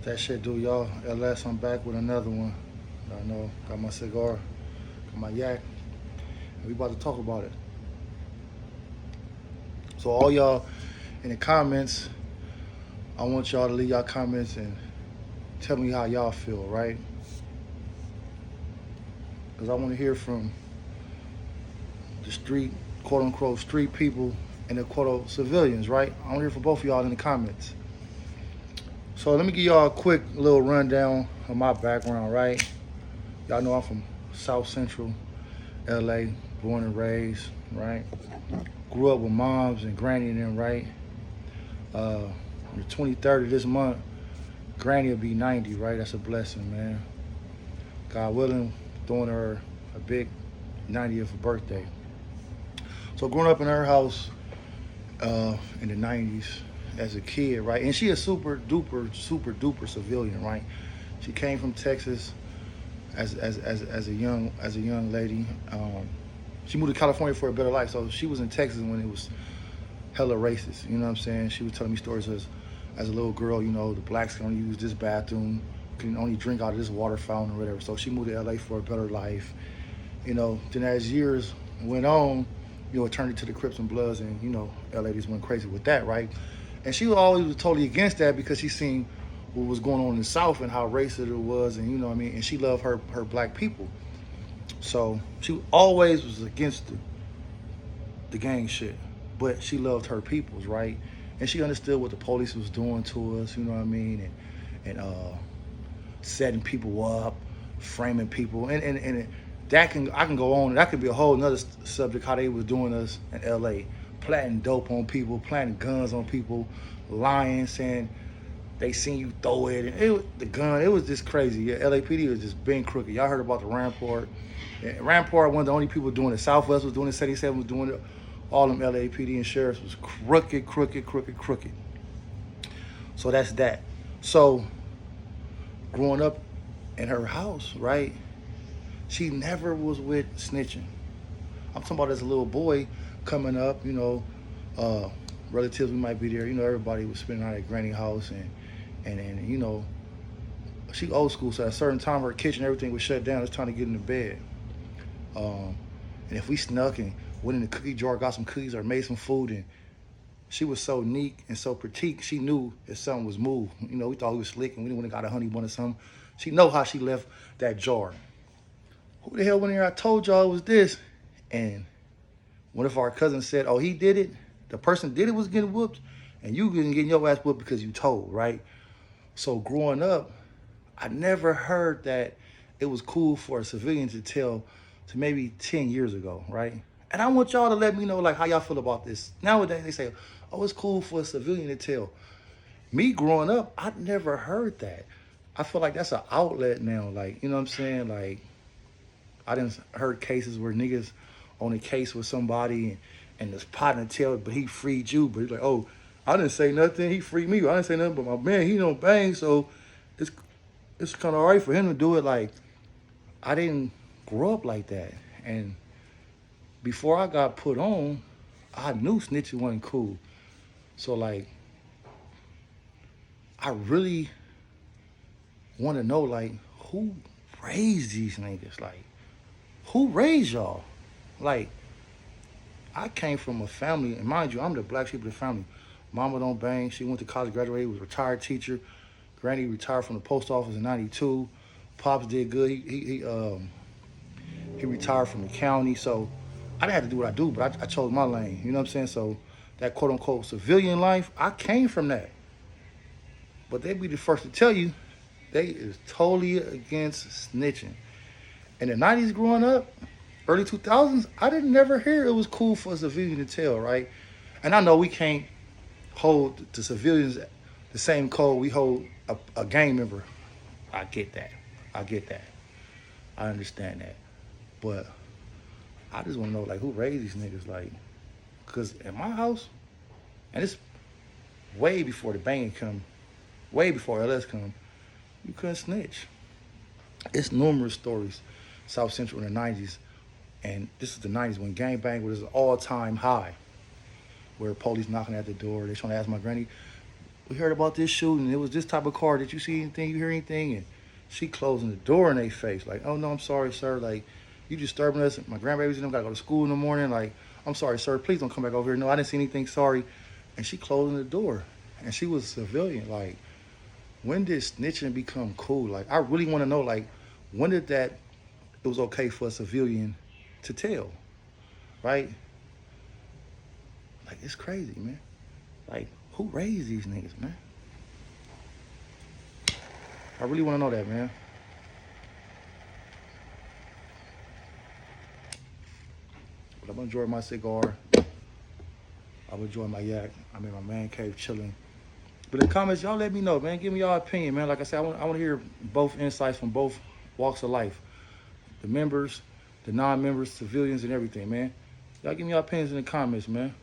That shit do, y'all. LS, I'm back with another one. I know, got my cigar, got my yak, and we about to talk about it. So all y'all in the comments, I want y'all to leave y'all comments and tell me how y'all feel, right? Because I want to hear from the street, quote unquote, street people and the quote unquote civilians, right? I want to hear from both of y'all in the comments. So let me give y'all a quick little rundown of my background, right? Y'all know I'm from South Central LA, born and raised, right? Grew up with moms and granny and them, right? On the 23rd of this month, granny will be 90, right? That's a blessing, man. God willing, throwing her a big 90th birthday. So growing up in her house in the 90s as a kid, right? And she a super duper civilian, right? She came from Texas as a young lady. She moved to California for a better life, so she was in Texas when it was hella racist. You know what I'm saying? She was telling me stories as a little girl. You know, the blacks can only use this bathroom, can only drink out of this water fountain or whatever. So she moved to LA for a better life. You know, then as years went on, you know, it turned into the Crips and Bloods, and you know, LA just went crazy with that, right? And she always was totally against that because she seen what was going on in the South and how racist it was, and you know what I mean. And she loved her black people, so she always was against the gang shit, but she loved her peoples, right? And she understood what the police was doing to us, you know what I mean, and setting people up, framing people, and that can I can go on. That could be a whole another subject how they was doing us in L.A. Planting dope on people, planting guns on people, lying, saying they seen you throw it, and the gun. It was just crazy. Yeah, LAPD was just being crooked. Y'all heard about the Rampart. Yeah, Rampart, one of the only people doing it. Southwest was doing it. 77 was doing it. All them LAPD and sheriffs was crooked, crooked, crooked, crooked. So that's that. So growing up in her house, right? She never was with snitching. I'm talking about as a little boy coming up, you know, uh, relatives we might be there. You know, everybody was spending out at granny house and you know, she old school. So at a certain time, her kitchen, everything was shut down. It's time to get into bed. Um, and if we snuck and went in the cookie jar, got some cookies or made some food, and she was so neat and so petite, she knew if something was moved. You know, we thought we was slick and we went and got a honey bun or something. She know how she left that jar. Who the hell went in here? I told y'all it was this. And one of our cousins said, oh, he did it. The person did it was getting whooped, and you getting your ass whooped because you told, right? So growing up, I never heard that it was cool for a civilian to tell to maybe 10 years ago, right? And I want y'all to let me know like how y'all feel about this. Nowadays they say, oh, it's cool for a civilian to tell. Me growing up, I never heard that. I feel like that's an outlet now. Like, you know what I'm saying? Like, I didn't heard cases where niggas on a case with somebody and this partner tell, but he freed you. But he's like, oh, I didn't say nothing. He freed me. I didn't say nothing, but my man, he don't bang. So it's it's kind of all right for him to do it. Like, I didn't grow up like that. And before I got put on, I knew snitching wasn't cool. So like, I really want to know like who raised these niggas? Like, who raised y'all? Like, I came from a family, and mind you, I'm the black sheep of the family. Mama don't bang. She went to college, graduated, was a retired teacher. Granny retired from the post office in '92. Pops did good. He retired from the county, so I didn't have to do what I do, but I chose my lane. You know what I'm saying? So that quote unquote civilian life, I came from that. But they be the first to tell you they is totally against snitching. In the '90s, growing up, early 2000s, I didn't never hear it was cool for a civilian to tell, right? And I know we can't hold the civilians the same code we hold a gang member. I get that. I get that. I understand that. But I just want to know, like, who raised these niggas? Like, because in my house, and it's way before the banging come, way before LS come, you couldn't snitch. It's numerous stories, South Central in the '90s, and this is the '90s when gangbang was an all-time high, where police knocking at the door, they trying to ask my granny, we heard about this shooting. It was this type of car. Did you see anything? You hear anything? And she closing the door in their face. Like, oh, no, I'm sorry, sir. Like, you disturbing us. My grandbabies and them got to go to school in the morning. Like, I'm sorry, sir. Please don't come back over here. No, I didn't see anything. Sorry. And she closing the door. And she was a civilian. Like, when did snitching become cool? Like, I really want to know, like, when did that, it was okay for a civilian to tell, right? Like, it's crazy, man. Like, who raised these niggas, man? I really want to know that, man. But I'm enjoying my cigar. I'm enjoying my yak. I'm in my man cave chilling. But in the comments, y'all let me know, man. Give me y'all opinion, man. Like I said, I want to hear both insights from both walks of life. The members, the non-members, civilians, and everything, man. Y'all give me y'all opinions in the comments, man.